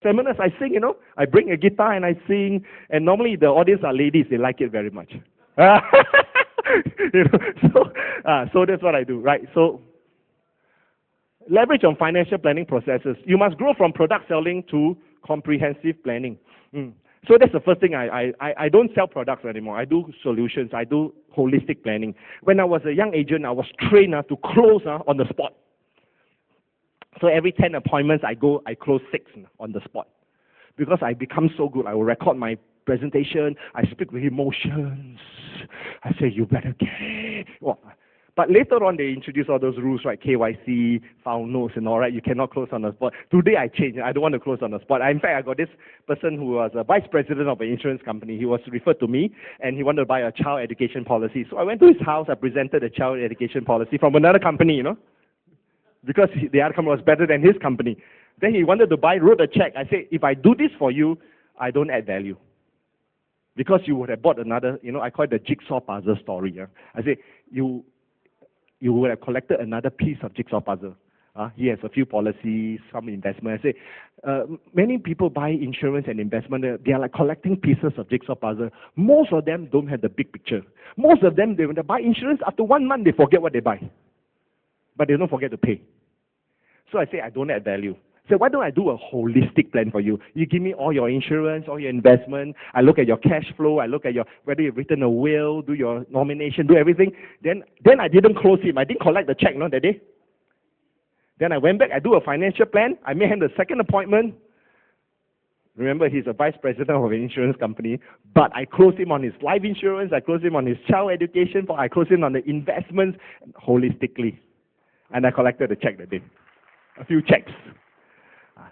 seminars, I sing, I bring a guitar and I sing, and normally the audience are ladies, they like it very much. So that's what I do, right? So leverage on financial planning processes. You must grow from product selling to comprehensive planning. So that's the first thing. I don't sell products anymore. I do solutions. I do holistic planning. When I was a young agent, I was trained to close on the spot. So every 10 appointments I go, I close 6 on the spot. Because I become so good, I will record my presentation. I speak with emotions. I say, you better get. But later on, they introduce all those rules, right? KYC, file notes and all, right? You cannot close on the spot. Today, I changed. I don't want to close on the spot. In fact, I got this person who was a vice president of an insurance company. He was referred to me, and he wanted to buy a child education policy. So I went to his house. I presented a child education policy from another company, because the other company was better than his company. Then he wanted to buy, wrote a check. I said, if I do this for you, I don't add value. Because you would have bought another, I call it the jigsaw puzzle story. I said, you would have collected another piece of jigsaw puzzle. He has a few policies, some investment. I say, many people buy insurance and investment. They are like collecting pieces of jigsaw puzzle. Most of them don't have the big picture. Most of them, when they buy insurance, after 1 month, they forget what they buy. But they don't forget to pay. So I say, I don't add value. So why don't I do a holistic plan for you? You give me all your insurance, all your investment. I look at your cash flow. I look at whether you've written a will, do your nomination, do everything. Then I didn't close him. I didn't collect the check, that day. Then I went back. I do a financial plan. I made him the second appointment. Remember, he's a vice president of an insurance company. But I closed him on his life insurance. I closed him on his child education. I closed him on the investments holistically. And I collected the check that day. A few checks.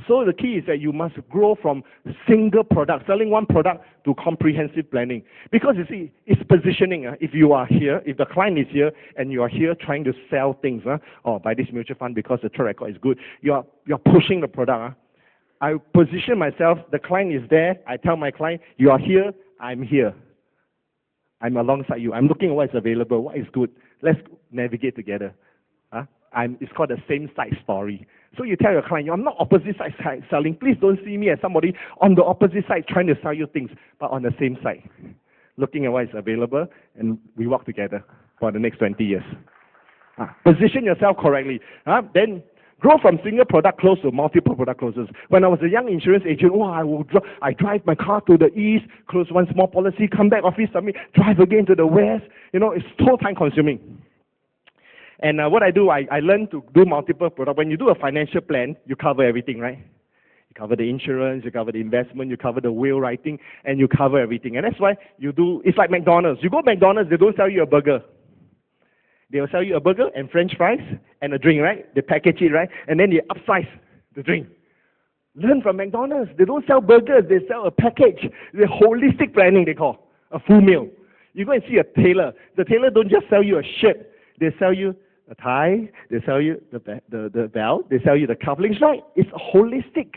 So the key is that you must grow from single product, selling one product, to comprehensive planning. Because you see, it's positioning. If you are here, if the client is here, and you are here trying to sell things, buy this mutual fund because the track record is good, you're pushing the product. I position myself, the client is there, I tell my client, you are here, I'm here. I'm alongside you. I'm looking at what is available, what is good. Let's navigate together. It's called the same side story. So you tell your client, I'm not opposite side selling. Please don't see me as somebody on the opposite side trying to sell you things, but on the same side, looking at what is available, and we work together for the next 20 years. Position yourself correctly. Then grow from single product close to multiple product closes. When I was a young insurance agent, I drive my car to the east, close one small policy, come back office, submit, drive again to the west. It's so time consuming. And what I do, I learn to do multiple products. When you do a financial plan, you cover everything, right? You cover the insurance, you cover the investment, you cover the will writing, and you cover everything. And that's why it's like McDonald's. You go to McDonald's, they don't sell you a burger. They will sell you a burger and French fries and a drink, right? They package it, right? And then they upsize the drink. Learn from McDonald's. They don't sell burgers, they sell a package. The holistic planning, they call a full meal. You go and see a tailor. The tailor don't just sell you a shirt. They sell you a tie, they sell you the belt, they sell you the cufflinks, right? It's holistic.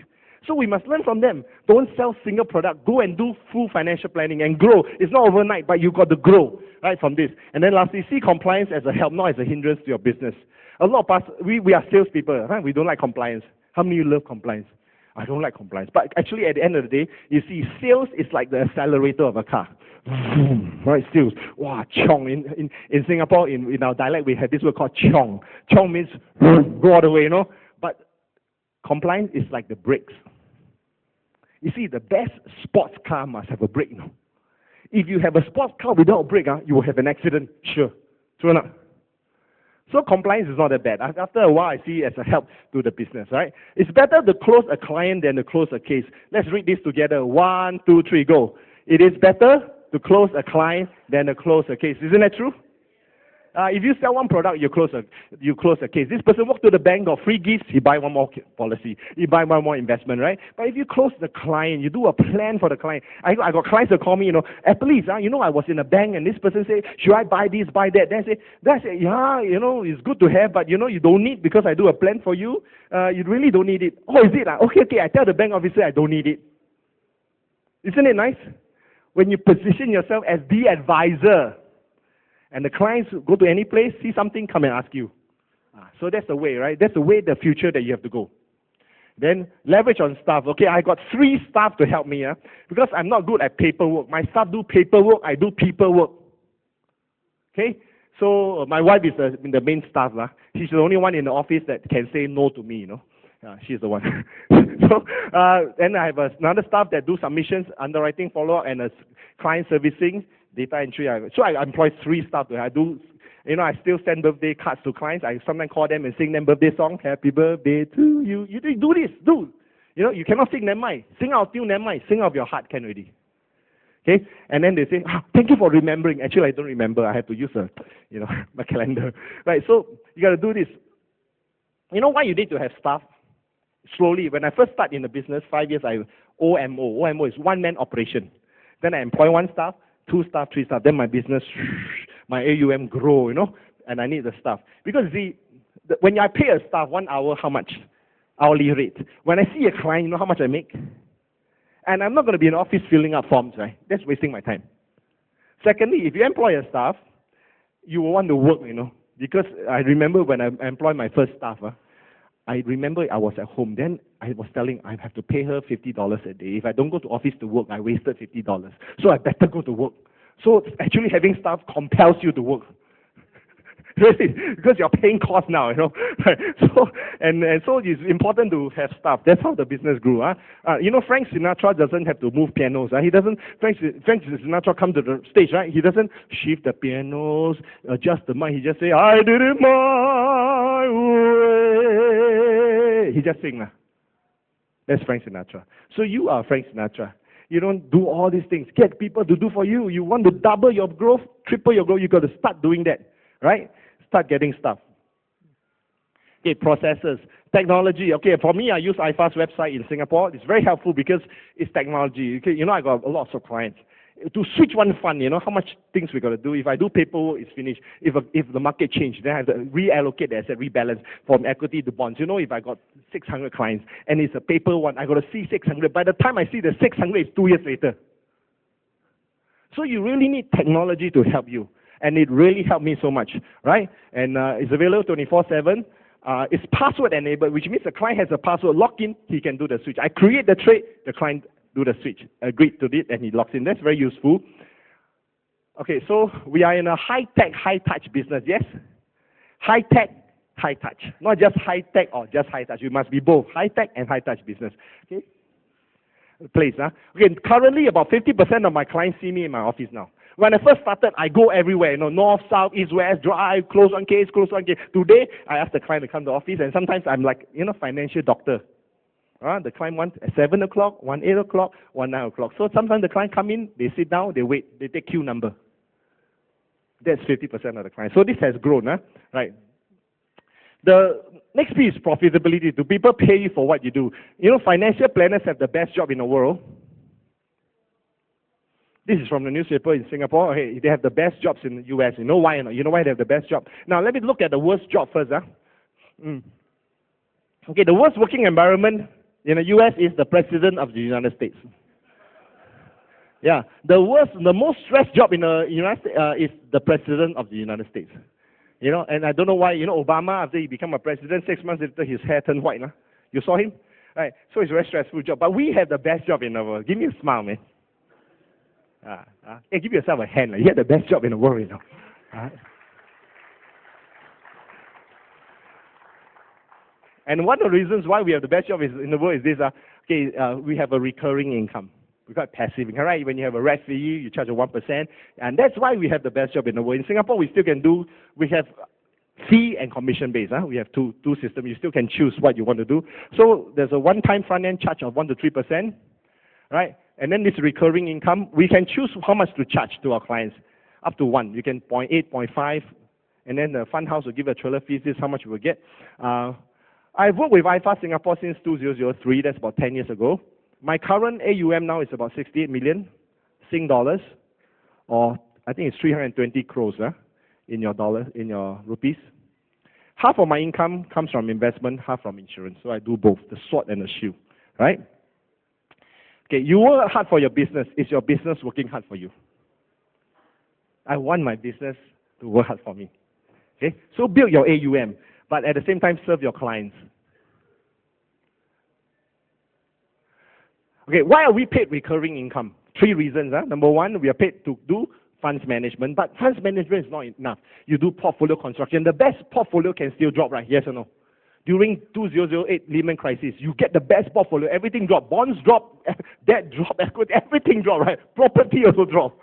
So we must learn from them. Don't sell single product. Go and do full financial planning and grow. It's not overnight, but you've got to grow, right, from this. And then lastly, see compliance as a help, not as a hindrance to your business. A lot of us, we are salespeople, right? We don't like compliance. How many of you love compliance? I don't like compliance. But actually, at the end of the day, you see, sales is like the accelerator of a car. Right, sales. Wow, chong. In Singapore, in our dialect, we have this word called chong. Chong means go all the way, But compliance is like the brakes. You see, the best sports car must have a brake, If you have a sports car without a brake, you will have an accident. Sure. True or not? So compliance is not that bad. After a while, I see it as a help to the business, right? It's better to close a client than to close a case. Let's read this together. 1, 2, 3, go. It is better to close a client than to close a case. Isn't that true? If you sell one product, you close a case. This person walked to the bank, got free gifts, he buy one more policy, he buy one more investment, right? But if you close the client, you do a plan for the client. I got clients that call me, please, I was in a bank and this person say, should I buy this, buy that? Then I say, yeah, it's good to have, but you don't need because I do a plan for you. You really don't need it. Oh, is it? Okay, I tell the bank officer I don't need it. Isn't it nice? When you position yourself as the advisor, and the clients go to any place, see something, come and ask you. So that's the way, right? That's the way, the future that you have to go. Then leverage on staff. Okay, I got 3 staff to help me, because I'm not good at paperwork. My staff do paperwork, I do people work. Okay, so my wife is the main staff. She's the only one in the office that can say no to me, she's the one. So then I have another staff that do submissions, underwriting, follow-up, and client servicing, data entry. So I employ 3 staff. I do, I still send birthday cards to clients. I sometimes call them and sing them birthday song. Happy birthday to you. You do this, do. You cannot sing, never mind. Sing out of tune, never mind. Sing out of your heart, can already. Okay, and then they say, thank you for remembering. Actually, I don't remember. I have to use my calendar. Right, so you got to do this. You know why you need to have staff? Slowly, when I first start in the business, 5 years, OMO. OMO is one-man operation. Then I employ 1 staff, 2 staff, 3 staff. Then my business, my AUM grow, and I need the staff. Because when I pay a staff 1 hour, how much? Hourly rate. When I see a client, you know how much I make? And I'm not going to be in the office filling up forms, right? That's wasting my time. Secondly, if you employ a staff, you will want to work, because I remember when I employed my first staff, I remember I was at home. Then I was telling I have to pay her $50 a day. If I don't go to office to work, I wasted $50. So I better go to work. So actually having staff compels you to work. Really, because you're paying cost now, So so it's important to have staff. That's how the business grew. Frank Sinatra doesn't have to move pianos. He doesn't. Frank Sinatra come to the stage, right? He doesn't shift the pianos, adjust the mic. He just say, "I did it my way." He just sing. That's Frank Sinatra. So you are Frank Sinatra. You don't do all these things. Get people to do for you. You want to double your growth, triple your growth. You got to start doing that, right? Start getting stuff. Okay, processes, technology. Okay, for me, I use IFA's website in Singapore. It's very helpful because it's technology. Okay, I got lots of clients. To switch one fund, how much things we got to do. If I do paperwork, it's finished. If the market change, then I have to reallocate the asset, rebalance from equity to bonds. If I got 600 clients and it's a paper one, I got to see 600. By the time I see the 600, it's 2 years later. So you really need technology to help you. And it really helped me so much, right? And it's available 24/7. It's password enabled, which means the client has a password. Log in, he can do the switch. I create the trade, the client do the switch. Agreed to it, and he logs in. That's very useful. Okay, so we are in a high-tech, high-touch business, yes? High-tech, high-touch. Not just high-tech or just high-touch. You must be both high-tech and high-touch business. Okay? Place, Okay, currently about 50% of my clients see me in my office now. When I first started, I go everywhere, north, south, east, west, drive, close one case, close one case. Today, I ask the client to come to the office, and sometimes I'm like, financial doctor. The client wants at 7 o'clock, 1 8 o'clock, 1 9 o'clock. So sometimes the client come in, they sit down, they wait, they take queue number. That's 50% of the clients. So this has grown, right? The next piece is profitability. Do people pay you for what you do? Financial planners have the best job in the world. This is from the newspaper in Singapore. Okay, they have the best jobs in the US. You know why? You know why they have the best job? Now, let me look at the worst job first. Okay, the worst working environment in the US is the President of the United States. Yeah, the most stressed job in the United States is the President of the United States. And I don't know why, Obama, after he became a president, 6 months later, his hair turned white. You saw him? Right, so it's a very stressful job. But we have the best job in the world. Give me a smile, man. Hey, give yourself a hand. You have the best job in the world, And one of the reasons why we have the best job in the world is this. We have a recurring income. We got passive income, right? When you have a rest fee, you charge a 1%. And that's why we have the best job in the world. In Singapore, we still can do, we have fee and commission based. We have two systems. You still can choose what you want to do. So there's a one-time front-end charge of 1 to 3%, right? And then this recurring income, we can choose how much to charge to our clients. Up to 1. You can 0.8, 0.5, and then the fund house will give a trailer fee. This is how much you will get. I've worked with IFA Singapore since 2003. That's about 10 years ago. My current AUM now is about 68 million Sing dollars, or I think it's 320 crores in your rupees. Half of my income comes from investment, half from insurance. So I do both, the sword and the shield, right? Okay, you work hard for your business. Is your business working hard for you? I want my business to work hard for me. Okay, so build your AUM, but at the same time serve your clients. Okay, why are we paid recurring income? 3 reasons. Number 1, we are paid to do funds management, but funds management is not enough. You do portfolio construction. The best portfolio can still drop, right? Yes or no? During 2008 Lehman crisis, you get the best portfolio. Everything dropped. Bonds dropped, debt dropped, equity, everything dropped, right? Property also dropped.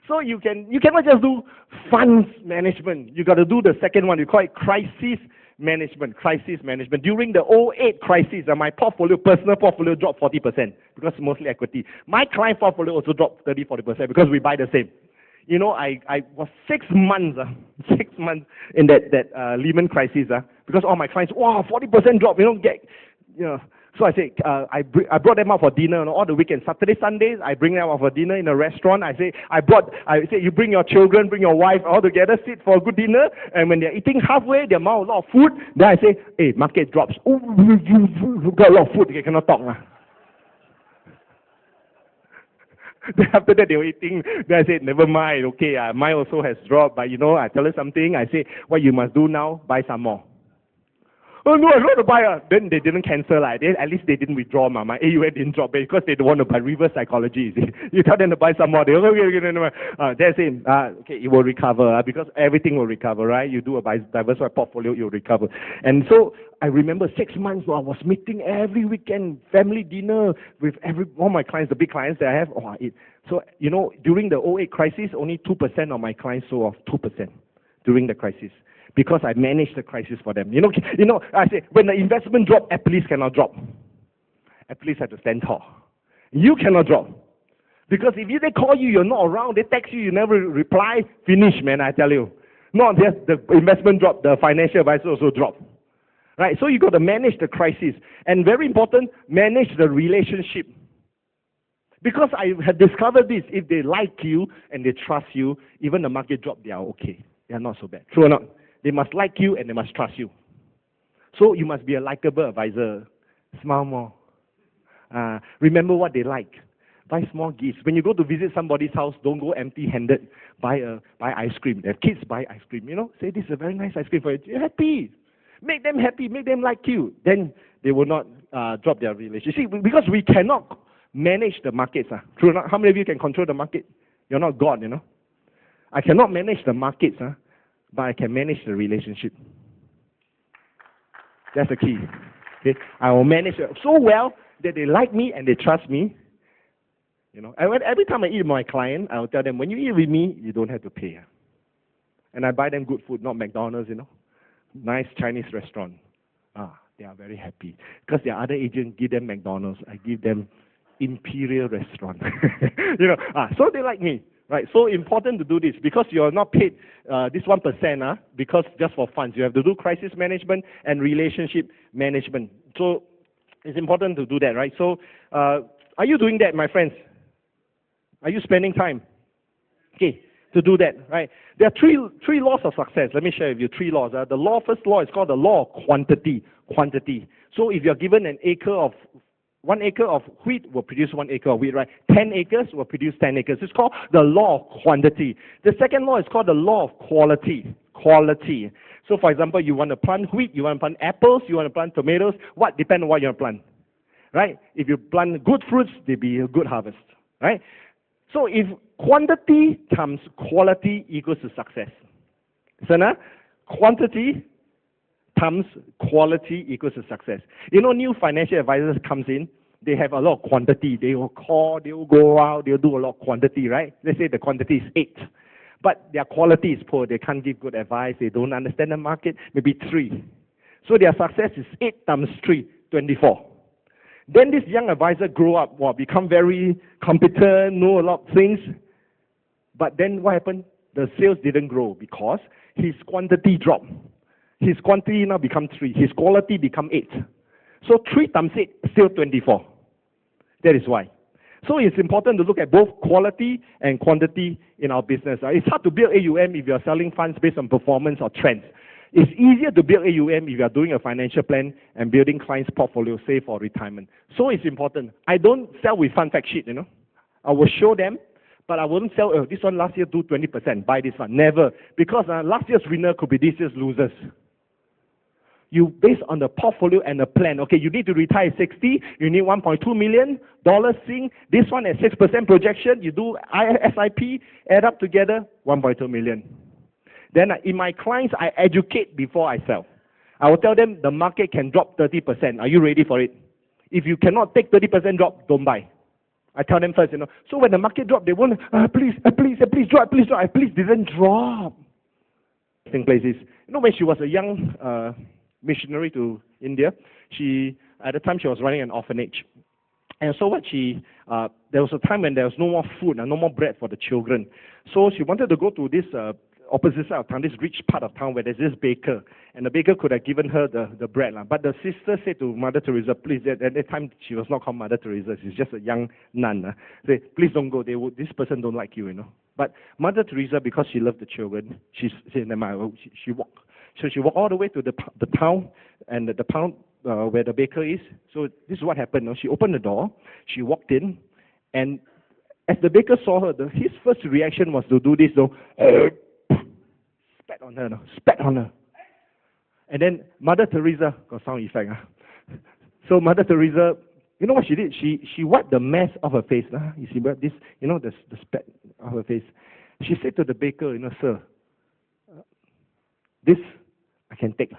So you cannot just do funds management. You got to do the second one. You call it crisis management. Crisis management. During the 2008 crisis, my personal portfolio dropped 40% because mostly equity. My client portfolio also dropped 30-40% because we buy the same. You know, I was 6 months, 6 months in that Lehman crisis, because all my clients, wow, 40% drop, So I said, I brought them out for dinner all the weekends, Saturday, Sundays. I bring them out for dinner in a restaurant. I say, you bring your children, bring your wife all together, sit for a good dinner. And when they're eating halfway, they're out a lot of food. Then I say, hey, market drops. Oh, you got a lot of food. You cannot talk. Then after that, they were eating. Then I said, never mind. Okay, mine also has dropped. But I tell her something. I say, what you must do now, buy some more. Oh no, I don't want to buy. Then they didn't cancel. At least they didn't withdraw. My AUM didn't drop because they don't want to buy. Reverse psychology. You tell them to buy some more. They that's it. Okay, it will recover because everything will recover, right? You do a diversified portfolio, you'll recover. And so I remember 6 months I was meeting every weekend, family dinner with all my clients, the big clients that I have. So during the 2008 crisis, only 2% of my clients sold off. 2% during the crisis. Because I managed the crisis for them. I say, when the investment drop, Apple's cannot drop. Apple's have to stand tall. You cannot drop. Because if they call you, you're not around, they text you, you never reply, finish, man, I tell you. Not just the investment drop, the financial advisor also drop. Right? So you got to manage the crisis. And very important, manage the relationship. Because I had discovered this, if they like you and they trust you, even the market drop, they are okay. They are not so bad. True or not? They must like you and they must trust you. So you must be a likable advisor. Smile more. Remember what they like. Buy small gifts. When you go to visit somebody's house, don't go empty-handed. Buy ice cream. If kids buy ice cream, say this is a very nice ice cream for you. You're happy. Make them happy. Make them like you. Then they will not drop their relationship. See, because we cannot manage the markets. True or not? How many of you can control the market? You're not God, I cannot manage the markets, but I can manage the relationship. That's the key. Okay? I will manage it so well that they like me and they trust me. Every time I eat with my client, I will tell them, when you eat with me, you don't have to pay. And I buy them good food, not McDonald's, Nice Chinese restaurant. They are very happy. Because their other agent give them McDonald's, I give them Imperial restaurant. So they like me. Right, so important to do this because you're not paid this 1%, because just for funds. You have to do crisis management and relationship management. So it's important to do that, right? So are you doing that, my friends? Are you spending time? Okay, to do that, right? There are three laws of success. Let me share with you 3 laws. The first law is called the law of quantity. Quantity. So if you're given 1 acre of wheat will produce 1 acre of wheat, right? 10 acres will produce 10 acres. It's called the law of quantity. The second law is called the law of quality. Quality. So, for example, you want to plant wheat, you want to plant apples, you want to plant tomatoes. What depends on what you want to plant, right? If you plant good fruits, there'll be a good harvest, right? So, if quantity times quality equals to success, so now quantity times quality equals to success. New financial advisors comes in, they have a lot of quantity. They will call, they will go out, they'll do a lot of quantity, right? Let's say the quantity is 8. But their quality is poor. They can't give good advice. They don't understand the market. Maybe 3. So their success is 8 times 3, 24. Then this young advisor grow up, become very competent, know a lot of things. But then what happened? The sales didn't grow because his quantity dropped. His quantity now become 3. His quality become 8. So 3 times 8 still 24. That is why. So it's important to look at both quality and quantity in our business. It's hard to build AUM if you're selling funds based on performance or trends. It's easier to build AUM if you're doing a financial plan and building clients' portfolio, save for retirement. So it's important. I don't sell with fund fact sheet, I will show them, but I wouldn't sell, this one last year do 20%, buy this one. Never. Because last year's winner could be this year's losers. You based on the portfolio and the plan. Okay, you need to retire at 60. You need $1.2 million sing. This one at 6% projection. You do SIP, add up together, 1.2 million. Then in my clients, I educate before I sell. I will tell them the market can drop 30%. Are you ready for it? If you cannot take 30% drop, don't buy. I tell them first, So when the market drop, they won't, please drop. Please didn't drop. Place is, when she was a young missionary to India, at the time she was running an orphanage. And so there was a time when there was no more food and no more bread for the children. So she wanted to go to this opposite side of town, this rich part of town where there's this baker. And the baker could have given her the bread. But the sister said to Mother Teresa, please, at that time she was not called Mother Teresa, she's just a young nun. Say, please don't go, this person don't like you, But Mother Teresa, because she loved the children, she said, she walked. So she walked all the way to the town, and the town where the baker is. So this is what happened. She opened the door, she walked in, and as the baker saw her, his first reaction was to do this, spat on her. And then Mother Teresa, got sound effect. So Mother Teresa, you know what she did? She wiped the mess off her face. You see this, the spat off her face. She said to the baker, sir, this I can take,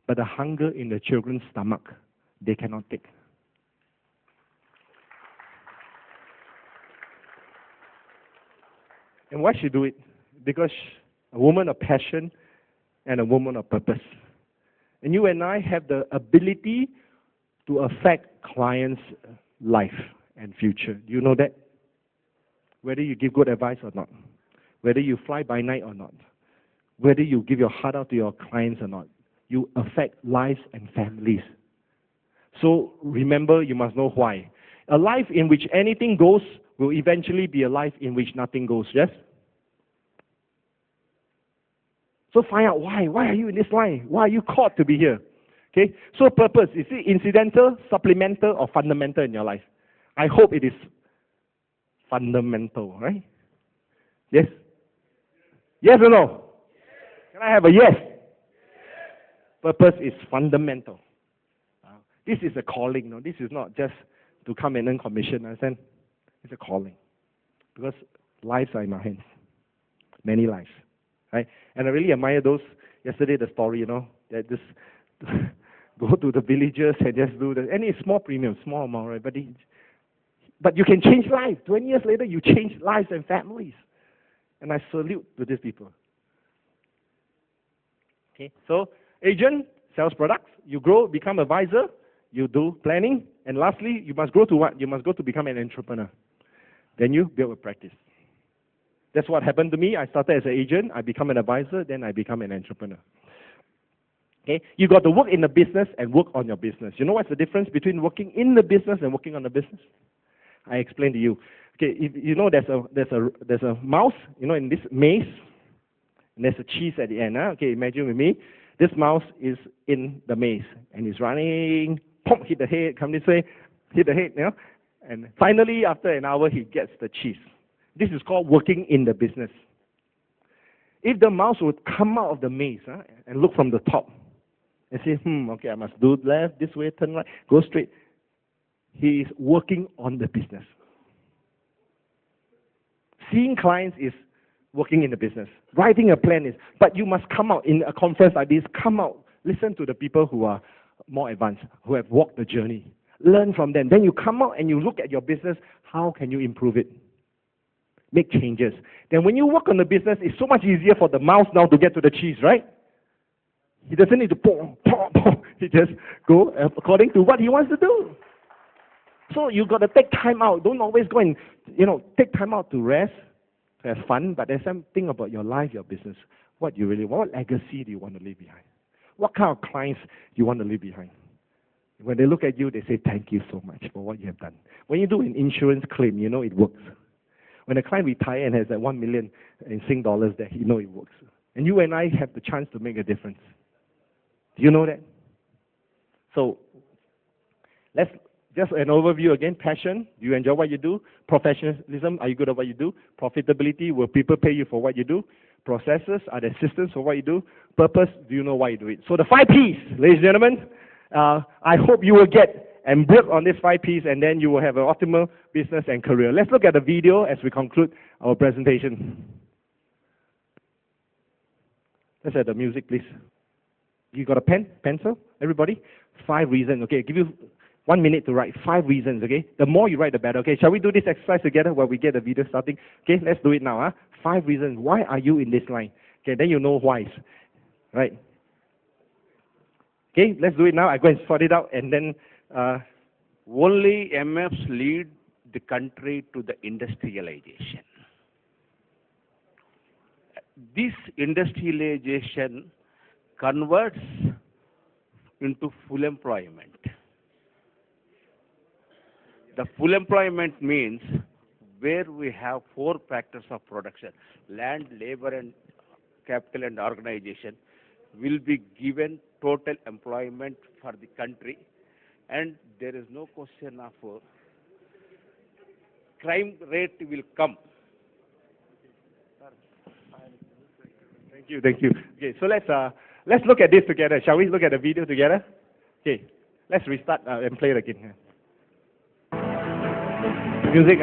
but the hunger in the children's stomach, they cannot take. And why she do it? Because a woman of passion and a woman of purpose. And you and I have the ability to affect clients' life and future. Do you know that? Whether you give good advice or not, whether you fly by night or not, whether you give your heart out to your clients or not, you affect lives and families. So remember, you must know why. A life in which anything goes will eventually be a life in which nothing goes, yes? So find out why. Why are you in this line? Why are you called to be here? Okay? So purpose, is it incidental, supplemental, or fundamental in your life? I hope it is fundamental, right? Yes? Yes or no? Can I have a yes? Purpose is fundamental. This is a calling. No? This is not just to come and earn commission. Understand? It's a calling. Because lives are in my hands. Many lives. Right? And I really admire those, yesterday the story, that just go to the villages and just do and it's small premium, small amount, right? But you can change lives. 20 years later, you change lives and families. And I salute to these people. Okay, so agent sells products, you grow, become advisor, you do planning, and lastly, you must grow to what? You must go to become an entrepreneur. Then you build a practice. That's what happened to me. I started as an agent, I become an advisor, then I become an entrepreneur. Okay, you got to work in the business and work on your business. You know what's the difference between working in the business and working on the business? I explain to you. Okay, if you know there's a mouse, in this maze, and there's a cheese at the end. Okay, imagine with me, this mouse is in the maze and he's running, pop, hit the head, come this way, hit the head, and finally after an hour he gets the cheese. This is called working in the business. If the mouse would come out of the maze and look from the top and say, okay, I must do left, this way, turn right, go straight. He is working on the business. Seeing clients is working in the business. Writing a plan is, but you must come out in a conference like this, come out, listen to the people who are more advanced, who have walked the journey. Learn from them. Then you come out and you look at your business, how can you improve it? Make changes. Then when you work on the business, it's so much easier for the mouse now to get to the cheese, right? He doesn't need to pom. He just go according to what he wants to do. So you got to take time out. Don't always go and, take time out to rest, to have fun, but there's something about your life, your business. What you really want, what legacy do you want to leave behind? What kind of clients do you want to leave behind? When they look at you, they say, thank you so much for what you have done. When you do an insurance claim, it works. When a client retires and has that 1 million in Sing dollars, that it works. And you and I have the chance to make a difference. Do you know that? So, let's just an overview again. Passion, do you enjoy what you do? Professionalism, are you good at what you do? Profitability, will people pay you for what you do? Processes are the systems for what you do. Purpose, do you know why you do it? So the 5 Ps, ladies and gentlemen, I hope you will get and build on these 5 Ps, and then you will have an optimal business and career. Let's look at the video as we conclude our presentation. Let's have the music, please. You got a pen, pencil, everybody? 5 reasons, okay? Give you 1 minute to write 5 reasons, okay? The more you write, the better, okay? Shall we do this exercise together while we get the video starting? Okay, let's do it now, huh? 5 reasons. Why are you in this line? Okay, then you know why, right? Okay, let's do it now. I go and sort it out, and then... Only MFs lead the country to the industrialization. This industrialization converts into full employment. The full employment means where we have 4 factors of production: land, labor, and capital and organization will be given total employment for the country, and there is no question of crime rate will come. Thank you, thank you. Okay, so let's look at this together. Shall we look at the video together? Okay, let's restart and play it again. Music.